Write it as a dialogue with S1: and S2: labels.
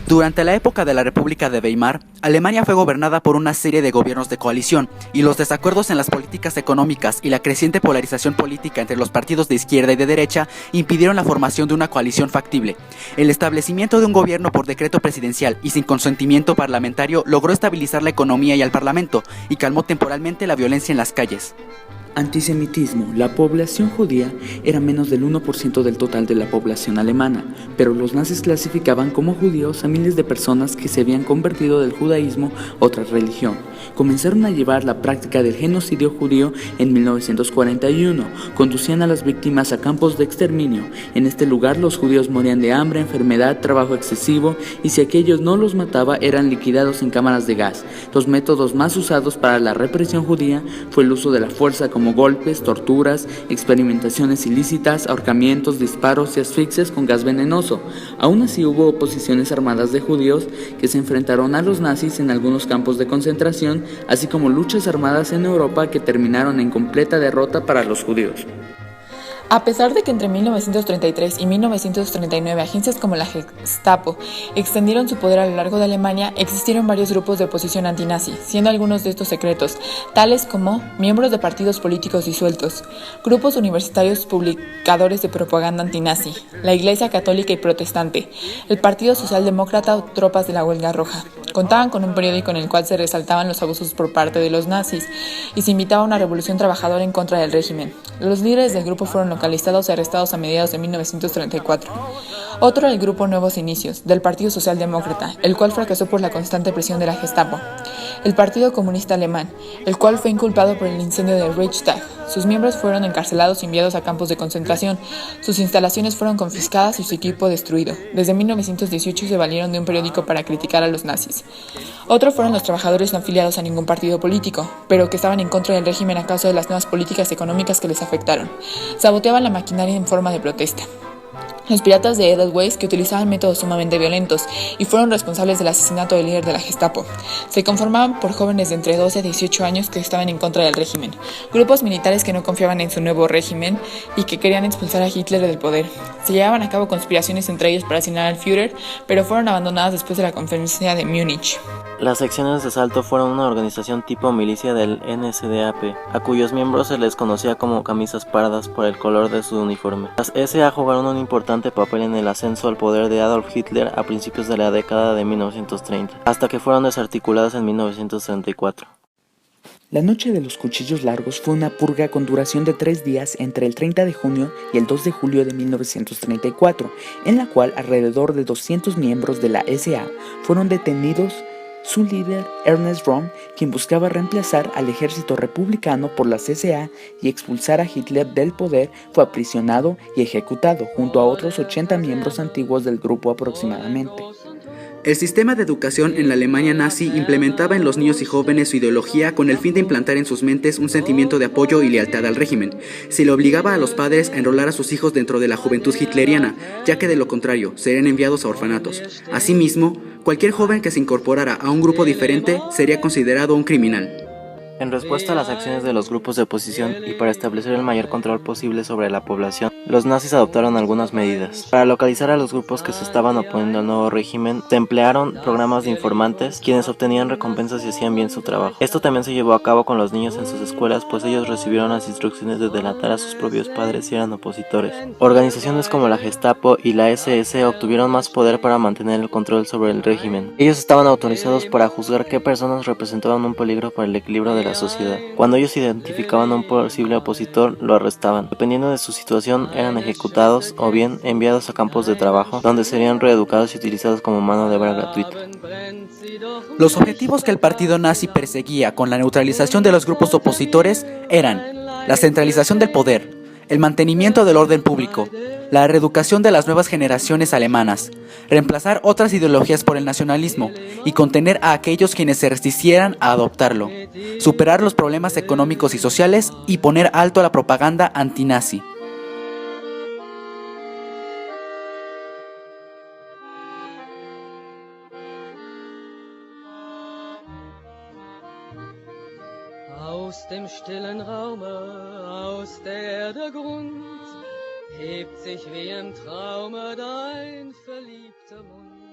S1: Durante la época de la República de Weimar, Alemania fue gobernada por una serie de gobiernos de coalición, y los desacuerdos en las políticas económicas y la creciente polarización política entre los partidos de izquierda y de derecha impidieron la formación de una coalición factible. El establecimiento de un gobierno por decreto presidencial y sin consentimiento parlamentario logró estabilizar la economía y al parlamento, y calmó temporalmente la violencia en las calles.
S2: Antisemitismo. La población judía era menos del 1% del total de la población alemana, pero los nazis clasificaban como judíos a miles de personas que se habían convertido del judaísmo a otra religión. Comenzaron a llevar la práctica del genocidio judío en 1941, conducían a las víctimas a campos de exterminio. En este lugar los judíos morían de hambre, enfermedad, trabajo excesivo, y si aquellos no los mataba eran liquidados en cámaras de gas. Los métodos más usados para la represión judía fue el uso de la fuerza como golpes, torturas, experimentaciones ilícitas, ahorcamientos, disparos y asfixias con gas venenoso. Aún así hubo oposiciones armadas de judíos que se enfrentaron a los nazis en algunos campos de concentración, así como luchas armadas en Europa que terminaron en completa derrota para los judíos.
S3: A pesar de que entre 1933 y 1939 agencias como la Gestapo extendieron su poder a lo largo de Alemania, existieron varios grupos de oposición antinazi, siendo algunos de estos secretos, tales como miembros de partidos políticos disueltos, grupos universitarios publicadores de propaganda antinazi, la Iglesia Católica y Protestante, el Partido Socialdemócrata o Tropas de la Huelga Roja. Contaban con un periódico en el cual se resaltaban los abusos por parte de los nazis y se invitaba a una revolución trabajadora en contra del régimen. Los líderes del grupo fueron localizados y arrestados a mediados de 1934. Otro el grupo Nuevos Inicios, del Partido Socialdemócrata, el cual fracasó por la constante presión de la Gestapo. El Partido Comunista Alemán, el cual fue inculpado por el incendio del Reichstag. Sus miembros fueron encarcelados y enviados a campos de concentración. Sus instalaciones fueron confiscadas y su equipo destruido. Desde 1918 se valieron de un periódico para criticar a los nazis. Otro fueron los trabajadores no afiliados a ningún partido político, pero que estaban en contra del régimen a causa de las nuevas políticas económicas que les afectaron. Saboteaban la maquinaria en forma de protesta. Los piratas de Edelweiss, que utilizaban métodos sumamente violentos y fueron responsables del asesinato del líder de la Gestapo. Se conformaban por jóvenes de entre 12 a 18 años que estaban en contra del régimen, grupos militares que no confiaban en su nuevo régimen y que querían expulsar a Hitler del poder. Se llevaban a cabo conspiraciones entre ellos para asesinar al Führer, pero fueron abandonadas después de la conferencia de Múnich.
S4: Las secciones de asalto fueron una organización tipo milicia del NSDAP, a cuyos miembros se les conocía como camisas pardas por el color de su uniforme. Las SA jugaron un importante papel en el ascenso al poder de Adolf Hitler a principios de la década de 1930, hasta que fueron desarticuladas en 1934.
S2: La Noche de los Cuchillos Largos fue una purga con duración de 3 días entre el 30 de junio y el 2 de julio de 1934, en la cual alrededor de 200 miembros de la SA fueron detenidos. Su líder, Ernest Röhm, quien buscaba reemplazar al ejército republicano por las SA y expulsar a Hitler del poder, fue aprisionado y ejecutado junto a otros 80 miembros antiguos del grupo aproximadamente.
S1: El sistema de educación en la Alemania nazi implementaba en los niños y jóvenes su ideología con el fin de implantar en sus mentes un sentimiento de apoyo y lealtad al régimen. Se le obligaba a los padres a enrolar a sus hijos dentro de la juventud hitleriana, ya que de lo contrario serían enviados a orfanatos. Asimismo, cualquier joven que se incorporara a un grupo diferente sería considerado un criminal.
S4: En respuesta a las acciones de los grupos de oposición y para establecer el mayor control posible sobre la población, los nazis adoptaron algunas medidas. Para localizar a los grupos que se estaban oponiendo al nuevo régimen, se emplearon programas de informantes, quienes obtenían recompensas y hacían bien su trabajo. Esto también se llevó a cabo con los niños en sus escuelas, pues ellos recibieron las instrucciones de delatar a sus propios padres si eran opositores. Organizaciones como la Gestapo y la SS obtuvieron más poder para mantener el control sobre el régimen. Ellos estaban autorizados para juzgar qué personas representaban un peligro para el equilibrio de la sociedad. Cuando ellos identificaban a un posible opositor, lo arrestaban. Dependiendo de su situación, eran ejecutados o bien enviados a campos de trabajo, donde serían reeducados y utilizados como mano de obra gratuita.
S1: Los objetivos que el partido nazi perseguía con la neutralización de los grupos opositores eran la centralización del poder, el mantenimiento del orden público, la reeducación de las nuevas generaciones alemanas, reemplazar otras ideologías por el nacionalismo y contener a aquellos quienes se resistieran a adoptarlo, superar los problemas económicos y sociales y poner alto a la propaganda antinazi.
S5: Aus dem stillen Raume, aus der Grund, hebt sich wie im Traume dein verliebter Mund.